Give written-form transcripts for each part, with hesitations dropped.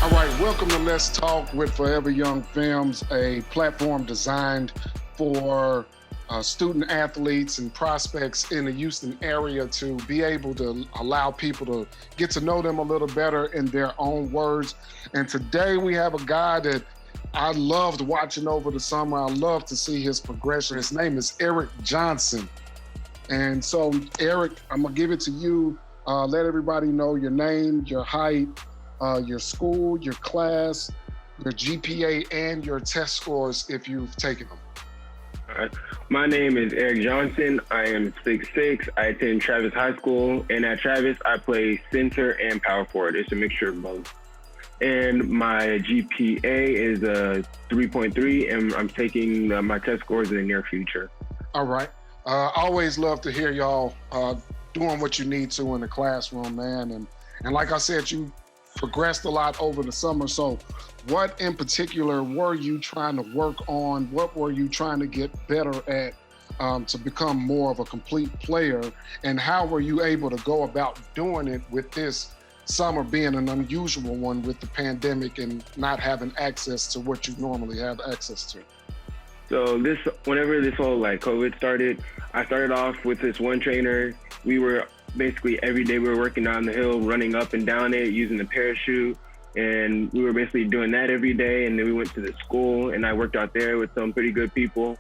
All right, welcome to Let's Talk with Forever Young Films, a platform designed for student athletes and prospects in the Houston area to be able to allow people to get to know them a little better in their own words. And today we have a guy that I loved watching over the summer. I love to see his progression. His name is Eric Johnson. And so, Eric, I'm gonna give it to you. Let everybody know your name, your height, your school, your class, your GPA, and your test scores if you've taken them. All right. My name is Eric Johnson. I am 6'6". I attend Travis High School, and at Travis, I play center and power forward. It's a mixture of both. And my GPA is a 3.3, and I'm taking my test scores in the near future. All right. I always love to hear y'all doing what you need to in the classroom, man. And like I said, you progressed a lot over the summer. So what in particular were you trying to work on? What were you trying to get better at to become more of a complete player? And how were you able to go about doing it with this summer being an unusual one with the pandemic and not having access to what you normally have access to? So whenever this whole COVID started, I started off with this one trainer. We were basically every day we were working down the hill, running up and down it, using the parachute. And we were basically doing that every day. And then we went to the school and I worked out there with some pretty good people.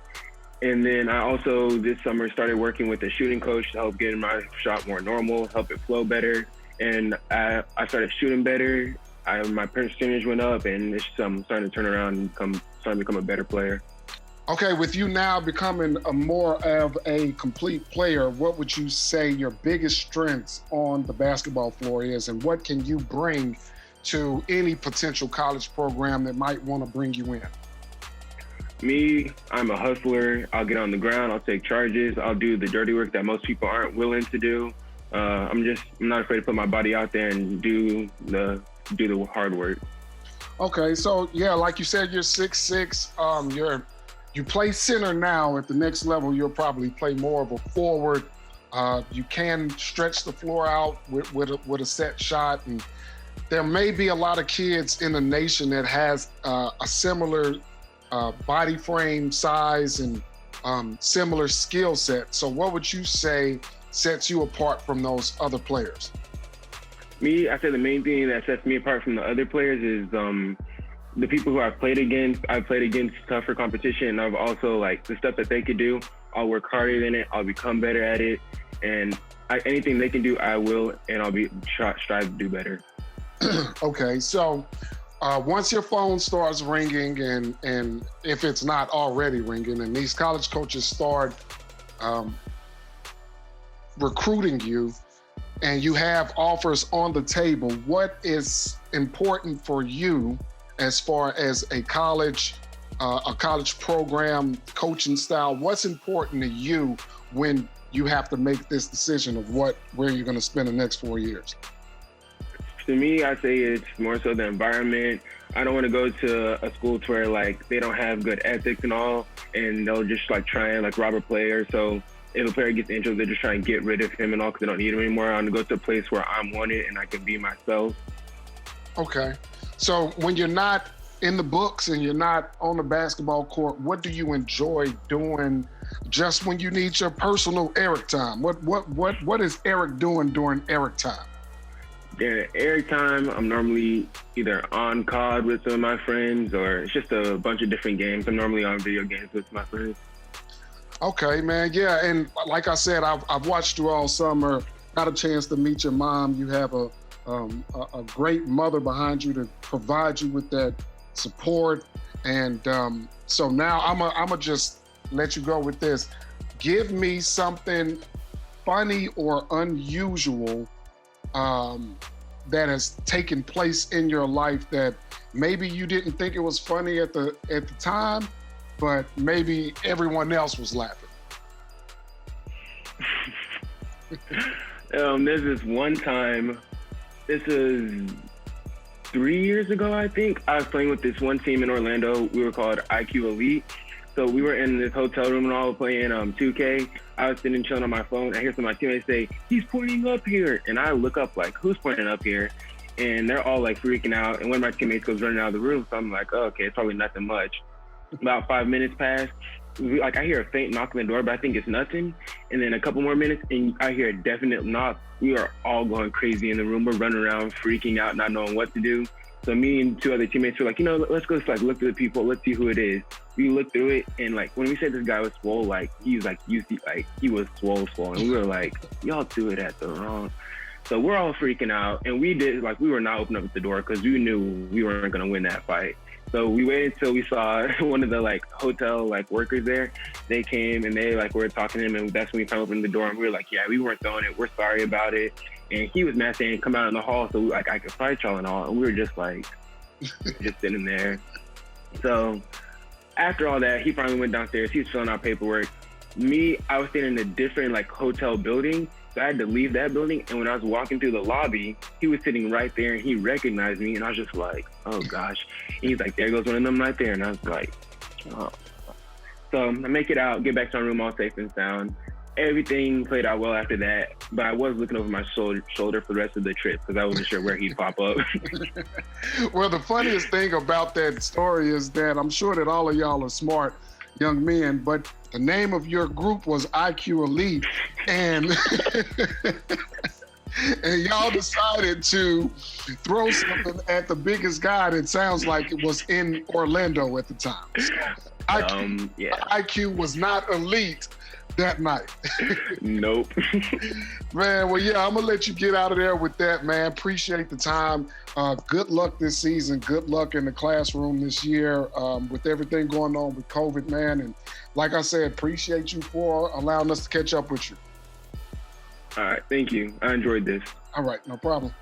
And then I also this summer started working with a shooting coach to help get my shot more normal, help it flow better. And I started shooting better. My percentage went up, and it's starting to turn around and starting to become a better player. Okay, with you now becoming more of a complete player, what would you say your biggest strengths on the basketball floor is, and what can you bring to any potential college program that might want to bring you in? Me, I'm a hustler. I'll get on the ground. I'll take charges. I'll do the dirty work that most people aren't willing to do. I'm not afraid to put my body out there and do the hard work. Okay, so yeah, like you said, you're 6'6". You play center now. At the next level, you'll probably play more of a forward. You can stretch the floor out with a set shot, and there may be a lot of kids in the nation that has a similar body frame, size, and similar skill set. So what would you say sets you apart from those other players? Me, I say the main thing that sets me apart from the other players is the people who I've played against. I've played against tougher competition, and I've also the stuff that they could do, I'll work harder than it. I'll become better at it, and anything they can do, I will, and I'll strive to do better. Okay, so once your phone starts ringing, and if it's not already ringing, and these college coaches start recruiting you, and you have offers on the table, what is important for you as far as a college program, coaching style? What's important to you when you have to make this decision of where you're going to spend the next 4 years? To me, I say it's more so the environment. I don't want to go to a school to where they don't have good ethics and all, and they'll just try and rob a player. So if a player gets injured, they're just trying to get rid of him and all because they don't need him anymore. I want to go to a place where I'm wanted and I can be myself. Okay. So when you're not in the books and you're not on the basketball court, what do you enjoy doing just when you need your personal Eric time? What is Eric doing during Eric time? During Eric time, I'm normally either on COD with some of my friends, or it's just a bunch of different games. I'm normally on video games with my friends. Okay, man. Yeah, and like I said, I've watched you all summer. Got a chance to meet your mom. You have a great mother behind you to provide you with that support. And so now I'm just let you go with this. Give me something funny or unusual that has taken place in your life that maybe you didn't think it was funny at the time, but maybe everyone else was laughing. There's this one time, this is 3 years ago, I think. I was playing with this one team in Orlando. We were called IQ Elite. So we were in this hotel room and all playing 2K. I was sitting chilling on my phone. I hear some of my teammates say, "He's pointing up here," and I look up like, "Who's pointing up here?" And they're all like freaking out. And one of my teammates goes running out of the room, so I'm like, "Oh, okay, it's probably nothing much." About 5 minutes pass. Like I hear a faint knock on the door, but I think it's nothing. And then a couple more minutes, and I hear a definite knock. We are all going crazy in the room. We're running around, freaking out, not knowing what to do. So me and two other teammates were like, let's go like look through the people. Let's see who it is. We looked through it, and like when we said this guy was swole, like he was like he was swole, and we were like, y'all do it at the wrong. So we're all freaking out, and we were not opening up the door because we knew we weren't gonna win that fight. So we waited till we saw one of the like hotel like workers there. They came and they like were talking to him, and that's when we finally opened the door. And we were like, "Yeah, we weren't throwing it. We're sorry about it." And he was mad saying, "Come out in the hall so like I could fight y'all and all." And we were just like, just sitting there. So after all that, he finally went downstairs. He was filling out paperwork. I was staying in a different like hotel building. So I had to leave that building, and when I was walking through the lobby, he was sitting right there, and he recognized me, and I was just like, oh gosh. And he's like, there goes one of them right there, and I was like, oh. So I make it out, get back to my room all safe and sound. Everything played out well after that, but I was looking over my shoulder for the rest of the trip because I wasn't sure where he'd pop up. Well, the funniest thing about that story is that I'm sure that all of y'all are smart young men, but the name of your group was IQ Elite, and and y'all decided to throw something at the biggest guy that sounds like it was in Orlando at the time. So IQ was not elite that night. Nope. Man, well, yeah, I'm gonna let you get out of there with that, man. Appreciate the time. Good luck this season. Good luck in the classroom this year with everything going on with COVID, man. And like I said, appreciate you for allowing us to catch up with you. All right, thank you. I enjoyed this. All right, no problem.